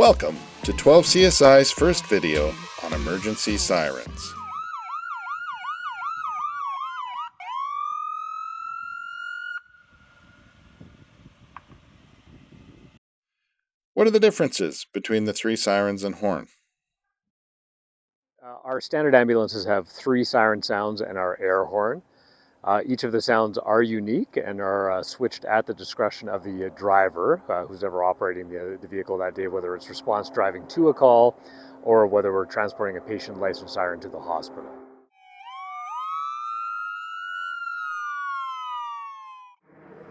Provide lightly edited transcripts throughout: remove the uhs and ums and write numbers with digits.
Welcome to 12 CSI's first video on emergency sirens. What are the differences between the three sirens and horn? Our standard ambulances have 3 siren sounds and our air horn. Each of the sounds are unique and are switched at the discretion of the driver, who's ever operating the vehicle that day, whether it's response driving to a call or whether we're transporting a patient licensed siren to the hospital.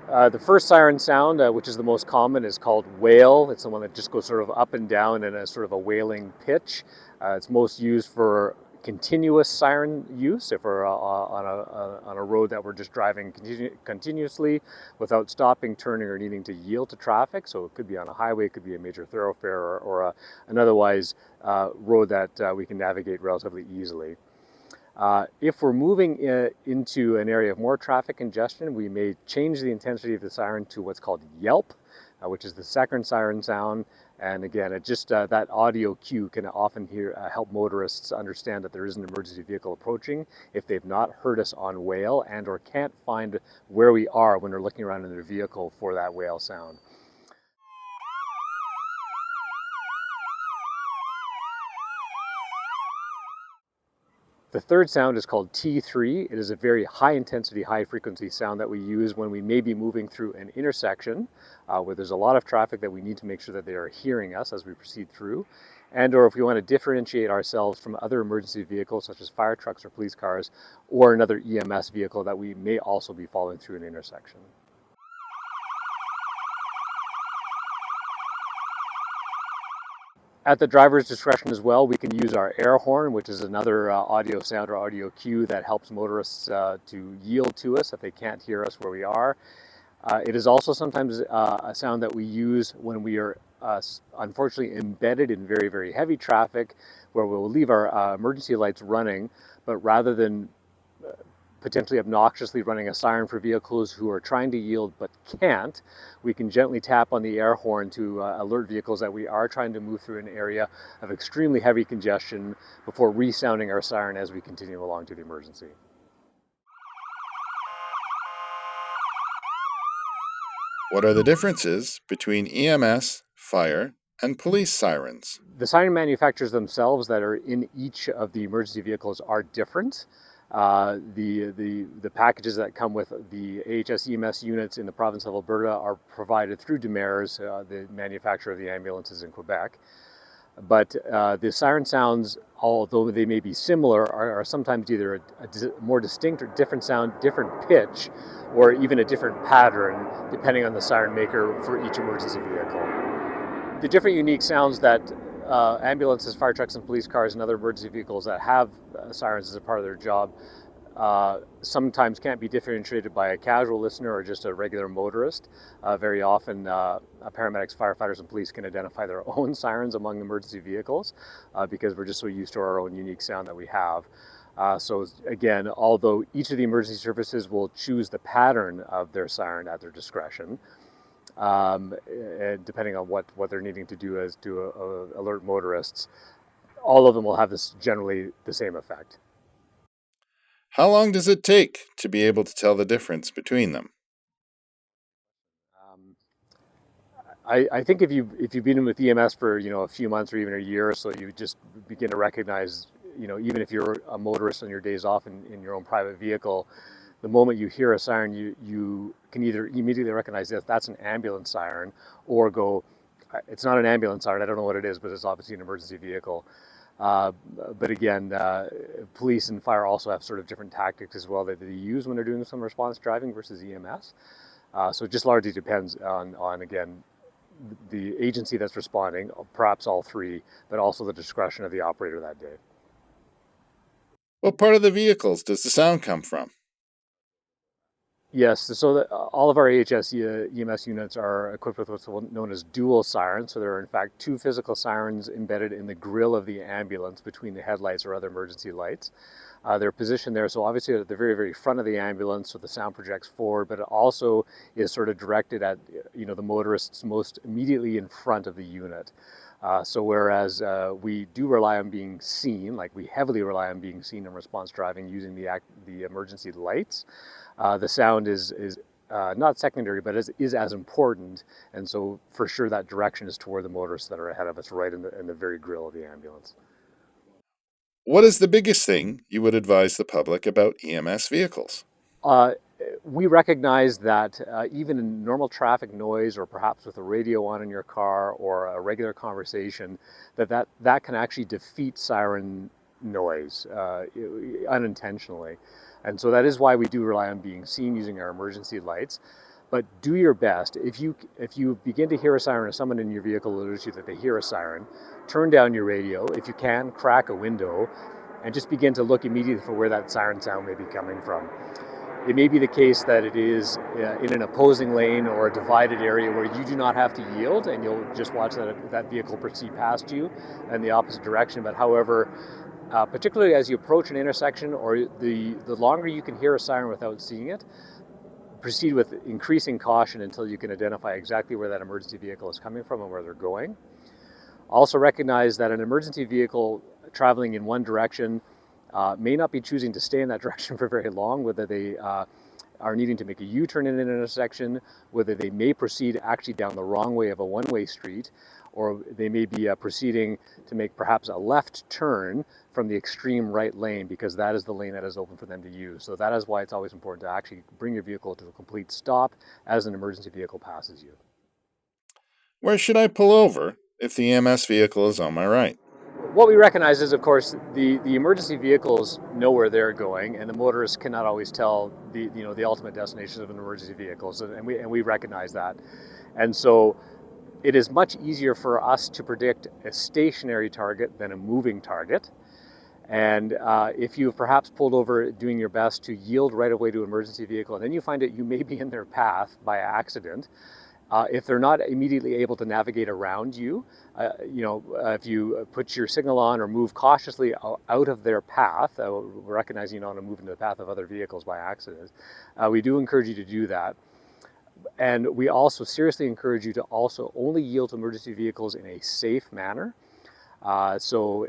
The first siren sound, which is the most common, is called wail. It's the one that just goes sort of up and down in a sort of a wailing pitch. It's most used for continuous siren use if we're on a road that we're just driving continuously without stopping, turning, or needing to yield to traffic. So it could be on a highway, it could be a major thoroughfare, or an otherwise road that we can navigate relatively easily. If we're moving into an area of more traffic congestion, we may change the intensity of the siren to what's called yelp, which is the second siren sound. And again, it just that audio cue can often help motorists understand that there is an emergency vehicle approaching if they've not heard us on wail and or can't find where we are when they're looking around in their vehicle for that wail sound. The third sound is called T3. It is a very high intensity, high frequency sound that we use when we may be moving through an intersection where there's a lot of traffic that we need to make sure that they are hearing us as we proceed through. And or if we want to differentiate ourselves from other emergency vehicles such as fire trucks or police cars or another EMS vehicle that we may also be following through an intersection. At the driver's discretion as well, we can use our air horn, which is another audio sound or audio cue that helps motorists to yield to us if they can't hear us where we are. It is also sometimes a sound that we use when we are unfortunately embedded in very, very heavy traffic, where we'll leave our emergency lights running, but rather than potentially obnoxiously running a siren for vehicles who are trying to yield but can't, we can gently tap on the air horn to alert vehicles that we are trying to move through an area of extremely heavy congestion before resounding our siren as we continue along to the emergency. What are the differences between EMS, fire, and police sirens? The siren manufacturers themselves that are in each of the emergency vehicles are different. The packages that come with the AHS EMS units in the province of Alberta are provided through Demers, the manufacturer of the ambulances in Quebec. But the siren sounds, although they may be similar, are sometimes either a more distinct or different sound, different pitch, or even a different pattern, depending on the siren maker for each emergency vehicle. The different unique sounds that ambulances, fire trucks, and police cars and other emergency vehicles that have sirens as a part of their job sometimes can't be differentiated by a casual listener or just a regular motorist. Very often, paramedics, firefighters, and police can identify their own sirens among emergency vehicles because we're just so used to our own unique sound that we have. So again, although each of the emergency services will choose the pattern of their siren at their discretion, and depending on what they're needing to do as to alert motorists, all of them will have this generally the same effect. How long does it take to be able to tell the difference between them? I think if you've been with EMS for a few months or even a year or so, you just begin to recognize, even if you're a motorist on your days off in your own private vehicle, the moment you hear a siren, you can either immediately recognize that that's an ambulance siren, or go, it's not an ambulance siren, I don't know what it is, but it's obviously an emergency vehicle. But again, police and fire also have sort of different tactics as well that they use when they're doing some response driving versus EMS. So it just largely depends on again, the agency that's responding, perhaps all 3, but also the discretion of the operator that day. What part of the vehicles does the sound come from? Yes, so all of our AHS EMS units are equipped with what's known as dual sirens. So there are in fact two physical sirens embedded in the grille of the ambulance between the headlights or other emergency lights. They're positioned there, so obviously at the very, very front of the ambulance, so the sound projects forward, but it also is sort of directed at the motorists most immediately in front of the unit. So whereas we do rely on being seen, like we heavily rely on being seen in response driving using the emergency lights, the sound is not secondary, but is as important. And so for sure that direction is toward the motorists that are ahead of us, right in the very grille of the ambulance. What is the biggest thing you would advise the public about EMS vehicles? We recognize that even in normal traffic noise, or perhaps with a radio on in your car or a regular conversation, that can actually defeat siren noise unintentionally. And so that is why we do rely on being seen using our emergency lights. But do your best. If you begin to hear a siren or someone in your vehicle alerts you that they hear a siren, turn down your radio. If you can, crack a window and just begin to look immediately for where that siren sound may be coming from. It may be the case that it is in an opposing lane or a divided area where you do not have to yield, and you'll just watch that vehicle proceed past you in the opposite direction. But however, particularly as you approach an intersection, or the longer you can hear a siren without seeing it, proceed with increasing caution until you can identify exactly where that emergency vehicle is coming from and where they're going. Also recognize that an emergency vehicle traveling in one direction may not be choosing to stay in that direction for very long, whether they are needing to make a U-turn in an intersection, whether they may proceed actually down the wrong way of a one-way street, or they may be proceeding to make perhaps a left turn from the extreme right lane because that is the lane that is open for them to use. So that is why it's always important to actually bring your vehicle to a complete stop as an emergency vehicle passes you. Where should I pull over if the EMS vehicle is on my right? What we recognize is, of course, the emergency vehicles know where they're going, and the motorists cannot always tell the ultimate destinations of an emergency vehicle, and we recognize that. And so it is much easier for us to predict a stationary target than a moving target. And if you've perhaps pulled over doing your best to yield right away to an emergency vehicle, and then you find that you may be in their path by accident, if they're not immediately able to navigate around you, if you put your signal on or move cautiously out of their path, recognizing you don't want to move into the path of other vehicles by accident, we do encourage you to do that. And we also seriously encourage you to also only yield to emergency vehicles in a safe manner. So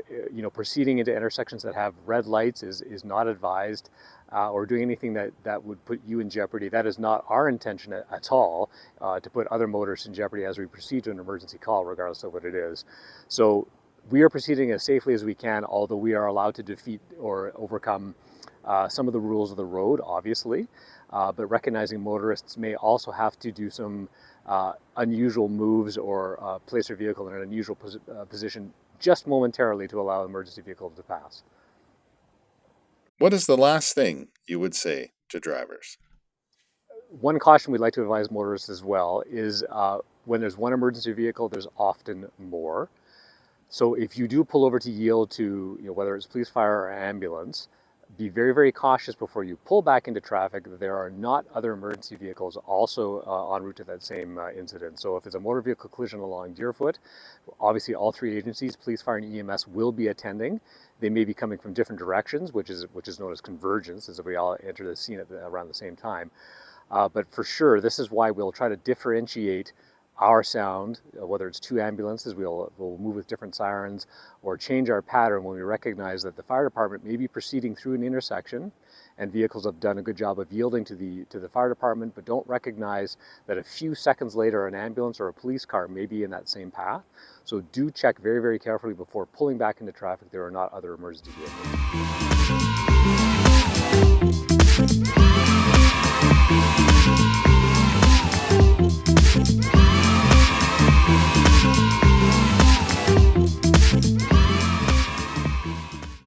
proceeding into intersections that have red lights is not advised, or doing anything that would put you in jeopardy. That is not our intention at all, to put other motorists in jeopardy as we proceed to an emergency call, regardless of what it is. So we are proceeding as safely as we can, although we are allowed to defeat or overcome some of the rules of the road, obviously. But recognizing motorists may also have to do some unusual moves or place their vehicle in an unusual position just momentarily to allow an emergency vehicle to pass. What is the last thing you would say to drivers? One caution we'd like to advise motorists as well is when there's one emergency vehicle, there's often more. So if you do pull over to yield to, whether it's police, fire, or ambulance, be very, very cautious before you pull back into traffic that there are not other emergency vehicles also en route to that same incident. So if it's a motor vehicle collision along Deerfoot, obviously all three agencies, police, fire, and EMS, will be attending. They may be coming from different directions, which is known as convergence, as if we all enter the scene around the same time. But for sure, this is why we'll try to differentiate our sound, whether it's two ambulances, we'll move with different sirens, or change our pattern when we recognize that the fire department may be proceeding through an intersection and vehicles have done a good job of yielding to the fire department, but don't recognize that a few seconds later an ambulance or a police car may be in that same path. So do check very, very carefully before pulling back into traffic there are not other emergency vehicles.